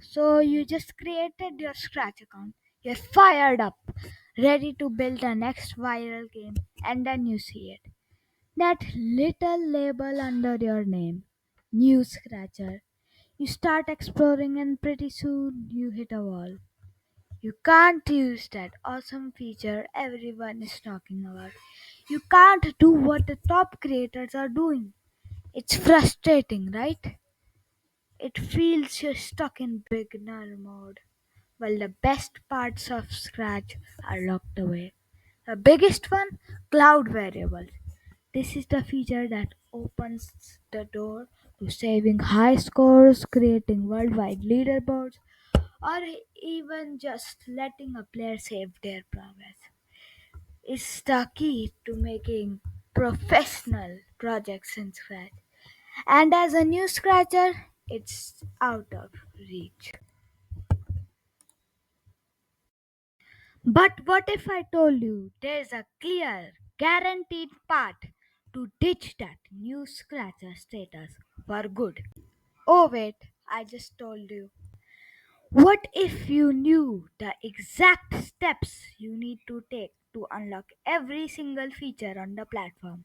So you just created your Scratch account. You're fired up, ready to build the next viral game, and then you see it. That little label under your name, New Scratcher. You start exploring, and pretty soon you hit a wall. You can't use that awesome feature everyone is talking about. You can't do what the top creators are doing. It's frustrating, right? It feels you're stuck in beginner mode while the best parts of Scratch are locked away. The biggest one, cloud variables. This is the feature that opens the door to saving high scores, creating worldwide leaderboards, or even just letting a player save their progress. It's the key to making professional projects in Scratch. And as a new scratcher, it's out of reach. But what if I told you there's a clear, guaranteed path to ditch that new scratcher status for good? Oh, wait, I just told you. What if you knew the exact steps you need to take to unlock every single feature on the platform?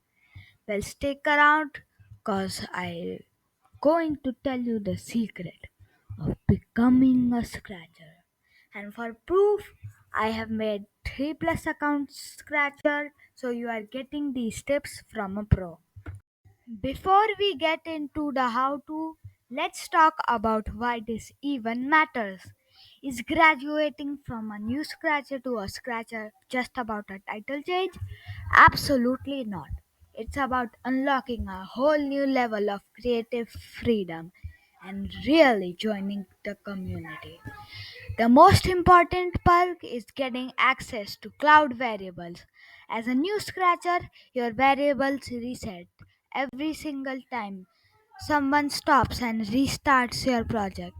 Well, stick around because I'm going to tell you the secret of becoming a scratcher. And for proof, I have made 3 plus accounts scratcher, so you are getting these tips from a pro. Before we get into the how to, let's talk about why this even matters. Is graduating from a new scratcher to a scratcher just about a title change? Absolutely not. It's about unlocking a whole new level of creative freedom and really joining the community. The most important perk is getting access to cloud variables. As a new scratcher, your variables reset every single time someone stops and restarts your project.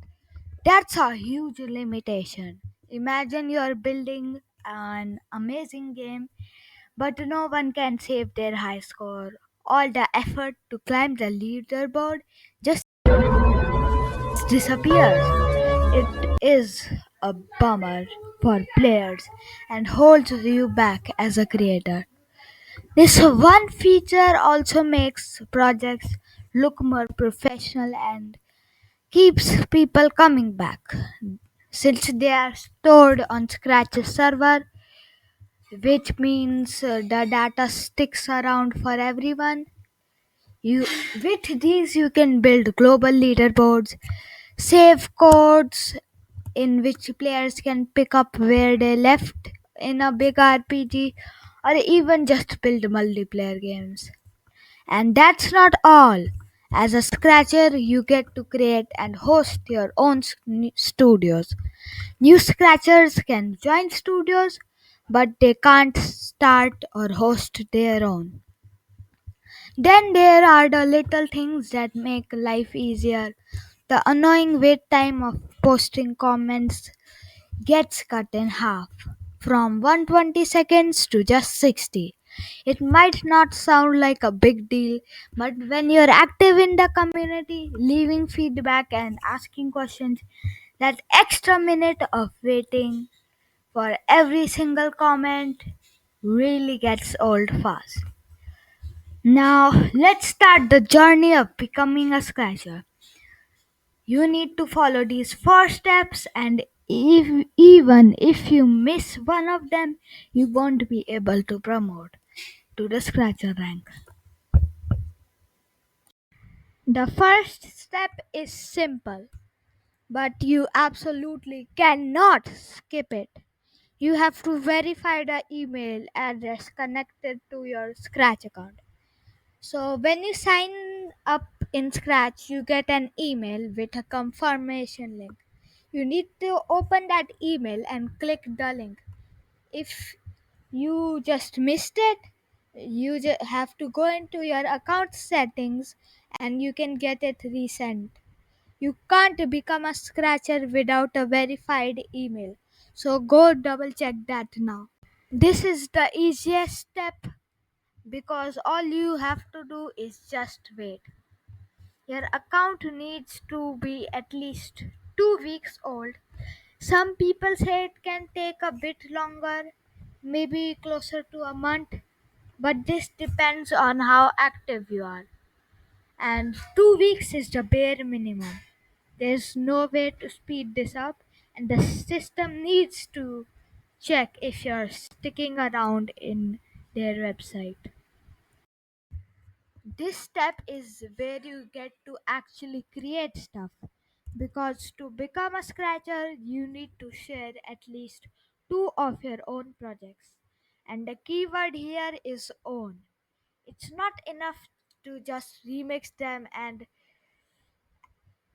That's a huge limitation. Imagine you're building an amazing game, but no one can save their high score. All the effort to climb the leaderboard just disappears. It is a bummer for players and holds you back as a creator. This one feature also makes projects look more professional and keeps people coming back. Since they are stored on Scratch's server, which means the data sticks around for everyone. You with these you can build global leaderboards, save codes in which players can pick up where they left in a big RPG, or even just build multiplayer games. And that's not all. As a scratcher, you get to create and host your own studios. New scratchers can join studios, but they can't start or host their own. Then there are the little things that make life easier. The annoying wait time of posting comments gets cut in half, from 120 seconds to just 60. It might not sound like a big deal, but when you're active in the community, leaving feedback and asking questions, that extra minute of waiting for every single comment really gets old fast. Now, let's start the journey of becoming a scratcher. You need to follow these 4 steps, and even if you miss one of them, you won't be able to promote to the scratcher rank. The first step is simple, but you absolutely cannot skip it. You have to verify the email address connected to your Scratch account. So, when you sign up in Scratch, you get an email with a confirmation link. You need to open that email and click the link. If you just missed it, you have to go into your account settings and you can get it resent. You can't become a scratcher without a verified email. So go double check that now. This is the easiest step because all you have to do is just wait. Your account needs to be at least 2 weeks old. Some people say it can take a bit longer, maybe closer to a month, but this depends on how active you are. And 2 weeks is the bare minimum. There's no way to speed this up, and the system needs to check if you're sticking around in their website. This step is where you get to actually create stuff, because to become a scratcher you need to share at least two of your own projects, and the keyword here is own. It's not enough to just remix them and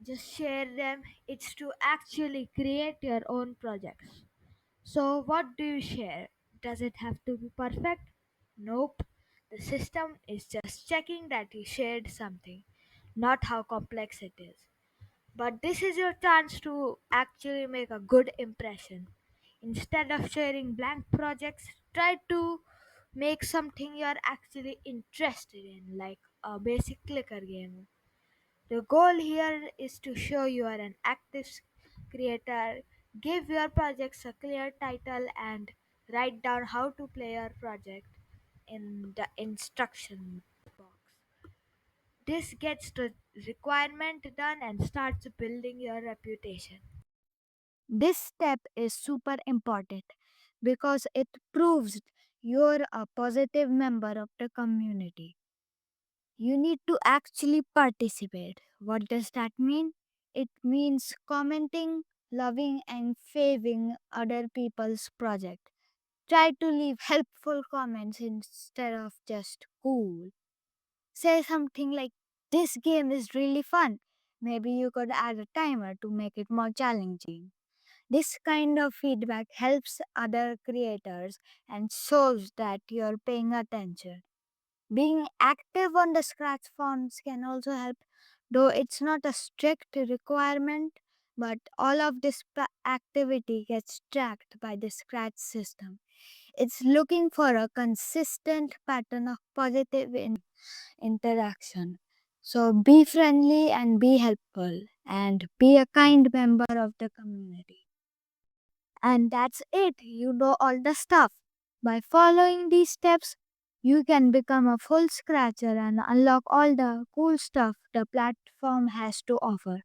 just share them, it's to actually create your own projects. So, what do you share? Does it have to be perfect? Nope. The system is just checking that you shared something, not how complex it is. But this is your chance to actually make a good impression. Instead of sharing blank projects, try to make something you're actually interested in, like a basic clicker game. The goal here is to show you are an active creator, give your projects a clear title, and write down how to play your project in the instruction box. This gets the requirement done and starts building your reputation. This step is super important because it proves you're a positive member of the community. You need to actually participate. What does that mean? It means commenting, loving, and faving other people's project. Try to leave helpful comments instead of just cool. Say something like, "This game is really fun." Maybe you could add a timer to make it more challenging. This kind of feedback helps other creators and shows that you're paying attention. Being active on the Scratch forums can also help, though it's not a strict requirement, but all of this activity gets tracked by the Scratch system. It's looking for a consistent pattern of positive interaction. So be friendly and be helpful and be a kind member of the community. And that's it. You know all the stuff. By following these steps, you can become a full scratcher and unlock all the cool stuff the platform has to offer.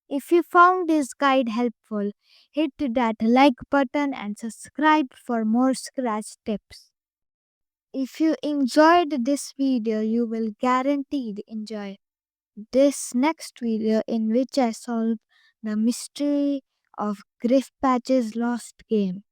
If you found this guide helpful, hit that like button and subscribe for more scratch tips. If you enjoyed this video, you will guaranteed enjoy this next video in which I solve the mystery of Griff Patch's lost game.